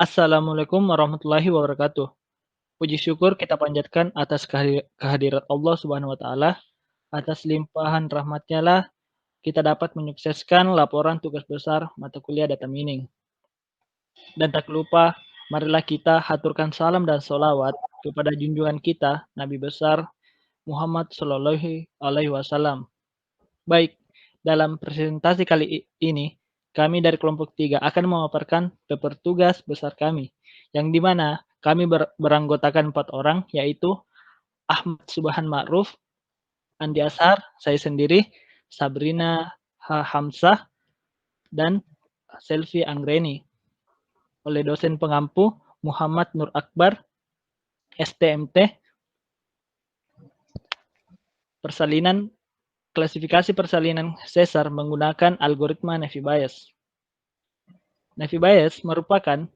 Assalamualaikum warahmatullahi wabarakatuh. Puji syukur kita panjatkan atas kehadirat Allah Subhanahu wa taala, atas limpahan rahmatnya lah kita dapat menyukseskan laporan tugas besar mata kuliah data mining. Dan tak lupa, marilah kita haturkan salam dan solawat kepada junjungan kita, Nabi besar Muhammad Sallallahu Alaihi Wasallam. Baik, dalam presentasi kali ini, kami dari kelompok 3 akan memaparkan paper tugas besar kami, yang dimana kami beranggotakan 4 orang, yaitu Ahmad Subhan Ma'ruf, Andi Ashar, saya sendiri, Sabrina Hamzah, dan Selvi Anggreni. Oleh dosen pengampu Muhammad Nur Akbar, STMT, klasifikasi persalinan sesar menggunakan algoritma Naive Bayes. Naive Bayes merupakan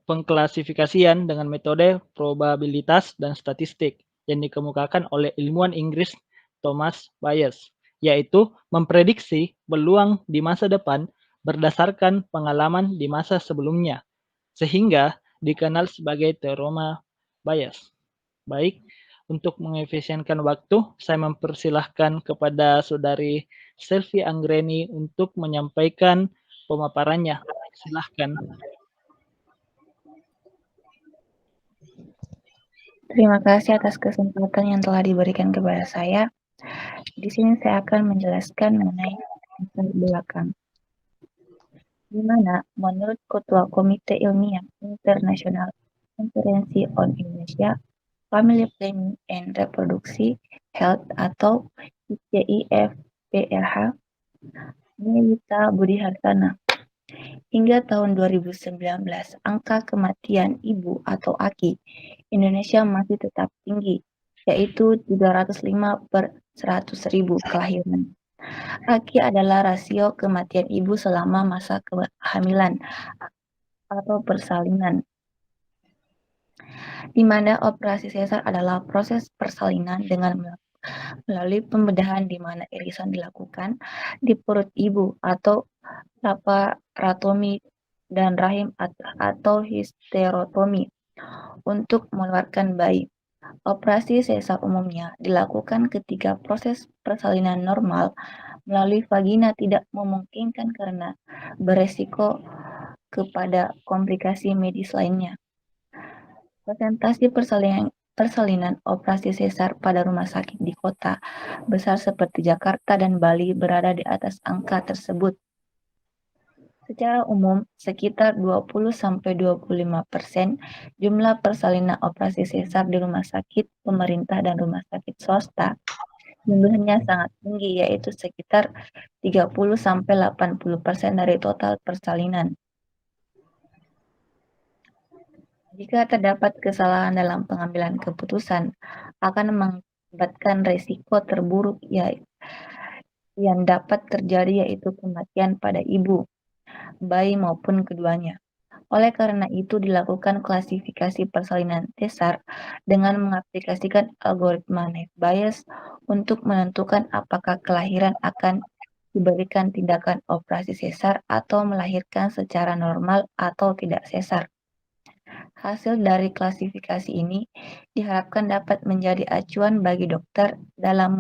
pengklasifikasian dengan metode probabilitas dan statistik yang dikemukakan oleh ilmuwan Inggris Thomas Bayes, yaitu memprediksi peluang di masa depan berdasarkan pengalaman di masa sebelumnya, sehingga dikenal sebagai teorema Bayes. Baik, untuk mengefisienkan waktu, saya mempersilahkan kepada saudari Selvi Anggreni untuk menyampaikan pemaparannya. Silahkan. Terima kasih atas kesempatan yang telah diberikan kepada saya. Di sini saya akan menjelaskan mengenai latar belakang. Di mana menurut Ketua Komite Ilmiah Internasional Conference on Indonesia, Family Planning and Reproduksi Health atau ICIFPRH, Niyita Budi Hartana. Hingga tahun 2019, angka kematian ibu atau AKI Indonesia masih tetap tinggi, yaitu 305 per 100.000 kelahiran. AKI adalah rasio kematian ibu selama masa kehamilan atau persalinan, di mana operasi sesar adalah proses persalinan dengan melalui pembedahan di mana irisan dilakukan di perut ibu atau laparotomi dan rahim atau histerotomi untuk mengeluarkan bayi. Operasi sesar umumnya dilakukan ketika proses persalinan normal melalui vagina tidak memungkinkan karena beresiko kepada komplikasi medis lainnya. Presentasi persalinan operasi sesar pada rumah sakit di kota besar seperti Jakarta dan Bali berada di atas angka tersebut. Secara umum, sekitar 20-25% jumlah persalinan operasi sesar di rumah sakit pemerintah dan rumah sakit swasta jumlahnya sangat tinggi, yaitu sekitar 30-80% dari total persalinan. Jika terdapat kesalahan dalam pengambilan keputusan, akan mengakibatkan resiko terburuk yang dapat terjadi, yaitu kematian pada ibu, bayi maupun keduanya. Oleh karena itu dilakukan klasifikasi persalinan sesar dengan mengaplikasikan algoritma Naive Bayes untuk menentukan apakah kelahiran akan diberikan tindakan operasi sesar atau melahirkan secara normal atau tidak sesar. Hasil dari klasifikasi ini diharapkan dapat menjadi acuan bagi dokter dalam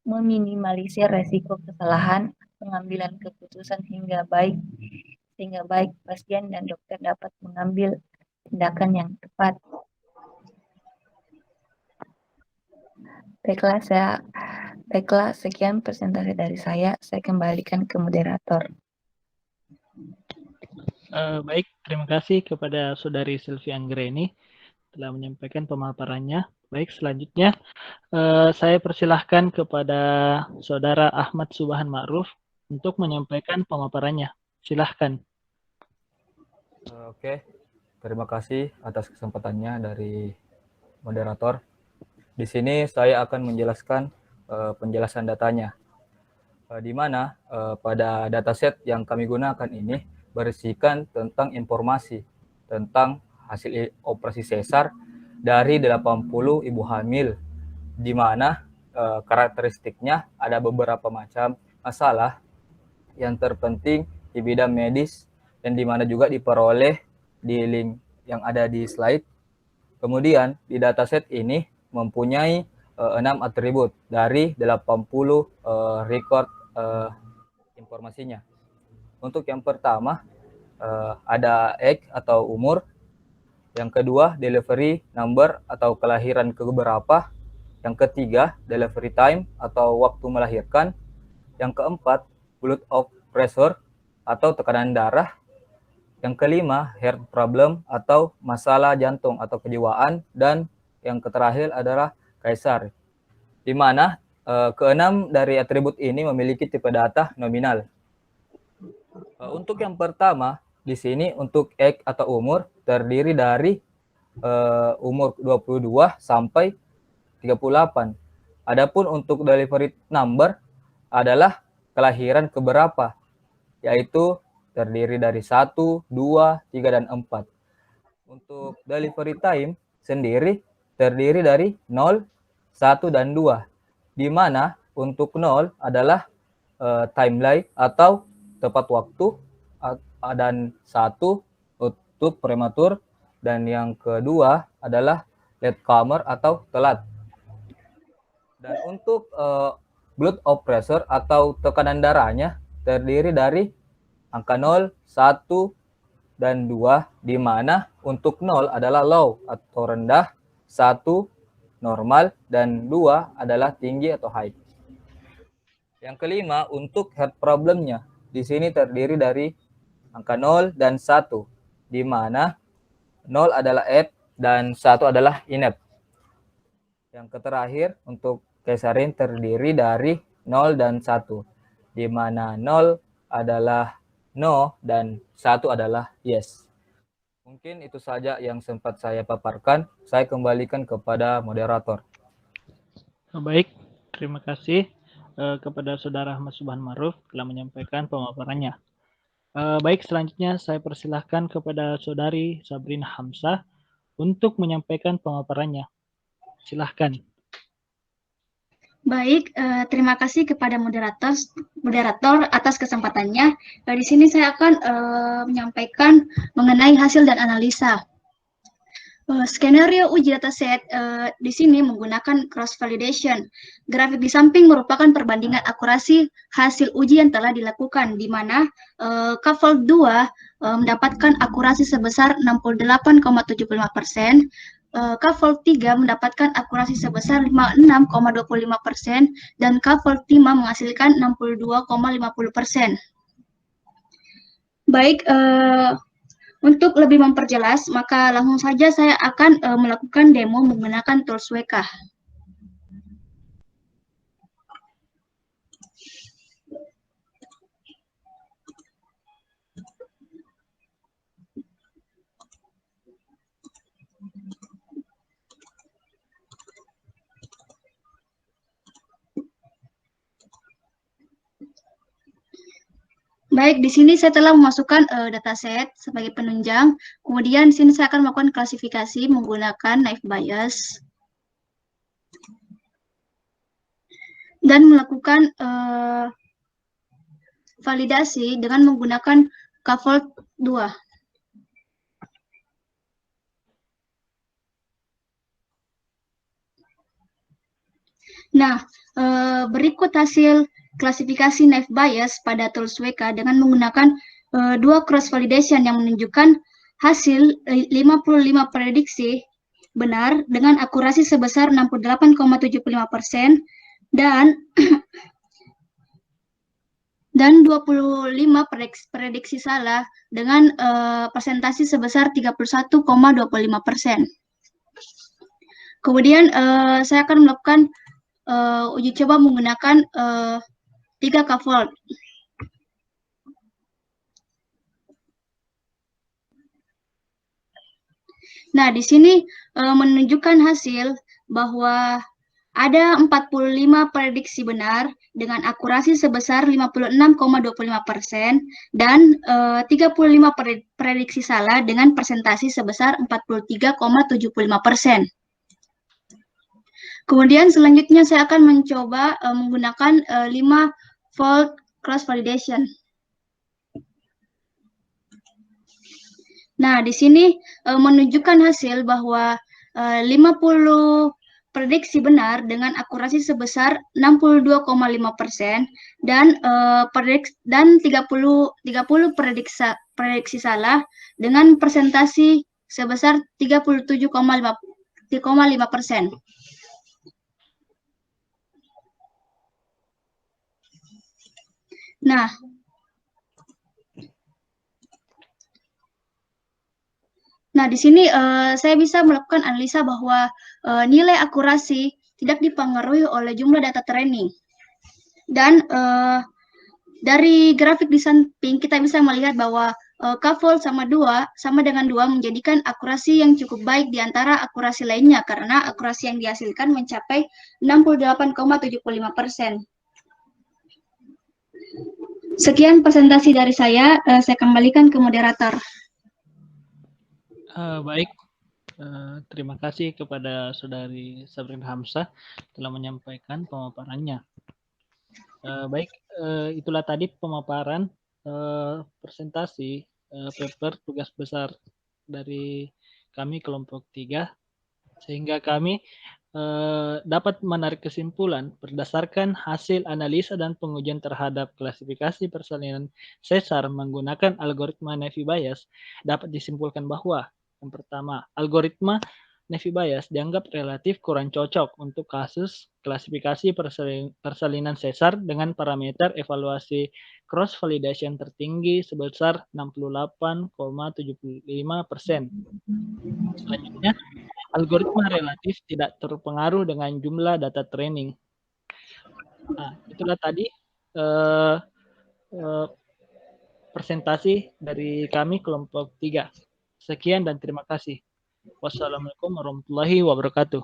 meminimalisir resiko kesalahan pengambilan keputusan sehingga baik pasien dan dokter dapat mengambil tindakan yang tepat. Baiklah, sekian presentasi dari saya kembalikan ke moderator. Baik, terima kasih kepada saudari Selvi Anggreni telah menyampaikan pemaparannya. Baik, selanjutnya saya persilahkan kepada saudara Ahmad Subhan Ma'ruf untuk menyampaikan pemaparannya. Silahkan. Oke, terima kasih atas kesempatannya dari moderator. Di sini saya akan menjelaskan penjelasan datanya, di mana pada dataset yang kami gunakan ini berisikan tentang informasi tentang hasil operasi sesar dari 80 ibu hamil, di mana karakteristiknya ada beberapa macam masalah yang terpenting di bidang medis dan di mana juga diperoleh di link yang ada di slide. Kemudian di dataset ini mempunyai 6 atribut dari 80 record informasinya. Untuk yang pertama ada age atau umur, yang kedua delivery number atau kelahiran keberapa, yang ketiga delivery time atau waktu melahirkan, yang keempat blood pressure atau tekanan darah, yang kelima heart problem atau masalah jantung atau kejiwaan, dan yang terakhir adalah kaisar, di mana keenam dari atribut ini memiliki tipe data nominal. Untuk yang pertama di sini untuk age atau umur terdiri dari umur 22 sampai 38. Adapun untuk delivery number adalah kelahiran keberapa, yaitu terdiri dari 1, 2, 3, dan 4. Untuk delivery time sendiri terdiri dari 0, 1, dan 2, di mana untuk 0 adalah timeline atau tepat waktu, dan 1 untuk prematur, dan yang kedua adalah latecomer atau telat. Dan untuk blood pressure atau tekanan darahnya terdiri dari angka 0, 1, dan 2, di mana untuk 0 adalah low atau rendah, 1 normal, dan 2 adalah tinggi atau high. Yang kelima untuk heart problemnya di sini terdiri dari angka 0 dan 1, di mana 0 adalah apt dan 1 adalah inept. Yang terakhir untuk cesarean terdiri dari 0 dan 1, di mana 0 adalah no dan 1 adalah yes. Mungkin itu saja yang sempat saya paparkan. Saya kembalikan kepada moderator. Baik, terima kasih kepada Saudara Ahmad Subhan Ma'ruf telah menyampaikan pemaparannya. Baik, selanjutnya saya persilahkan kepada Saudari Sabrina Hamzah untuk menyampaikan pemaparannya. Silahkan. Baik, terima kasih kepada moderator atas kesempatannya. Di sini saya akan menyampaikan mengenai hasil dan analisa. Skenario uji dataset di sini menggunakan cross validation. Grafik di samping merupakan perbandingan akurasi hasil uji yang telah dilakukan, di mana Kafold 2 mendapatkan akurasi sebesar 68,75%. Kafold 3 mendapatkan akurasi sebesar 56,25% dan Kafold 5 menghasilkan 62,50%. Baik, untuk lebih memperjelas, maka langsung saja saya akan melakukan demo menggunakan tools WK. Baik, di sini saya telah memasukkan dataset sebagai penunjang. Kemudian di sini saya akan melakukan klasifikasi menggunakan naive Bayes dan melakukan validasi dengan menggunakan Kafold 2. Nah, berikut hasil klasifikasi naive Bayes pada tools WK dengan menggunakan dua cross validation yang menunjukkan hasil 55 prediksi benar dengan akurasi sebesar 68,75% dan 25 prediksi salah dengan persentase sebesar 31,25%. Kemudian saya akan melakukan uji coba menggunakan 3 Kafold. Nah, di sini menunjukkan hasil bahwa ada 45 prediksi benar dengan akurasi sebesar 56,25% dan 35 prediksi salah dengan persentase sebesar 43,75%. Kemudian selanjutnya saya akan mencoba menggunakan 5-fold cross validation. Nah, di sini menunjukkan hasil bahwa 50 prediksi benar dengan akurasi sebesar 62,5% dan 30 prediksi salah dengan persentasi sebesar 37,5%. Nah, di sini saya bisa melakukan analisa bahwa nilai akurasi tidak dipengaruhi oleh jumlah data training. Dan dari grafik di samping kita bisa melihat bahwa K-fold sama dengan 2 menjadikan akurasi yang cukup baik di antara akurasi lainnya karena akurasi yang dihasilkan mencapai 68,75%. Sekian presentasi dari saya kembalikan ke moderator. Baik, terima kasih kepada Saudari Sabrina Hamzah telah menyampaikan pemaparannya. Baik, itulah tadi pemaparan presentasi paper tugas besar dari kami kelompok 3, sehingga kami dapat menarik kesimpulan berdasarkan hasil analisa dan pengujian terhadap klasifikasi persalinan sesar menggunakan algoritma Naive Bayes, dapat disimpulkan bahwa yang pertama, algoritma Naive Bayes dianggap relatif kurang cocok untuk kasus klasifikasi persalinan sesar dengan parameter evaluasi cross validation tertinggi sebesar 68,75%. Selanjutnya, algoritma relatif tidak terpengaruh dengan jumlah data training. Nah, itulah tadi presentasi dari kami kelompok 3. Sekian dan terima kasih. Wassalamualaikum warahmatullahi wabarakatuh.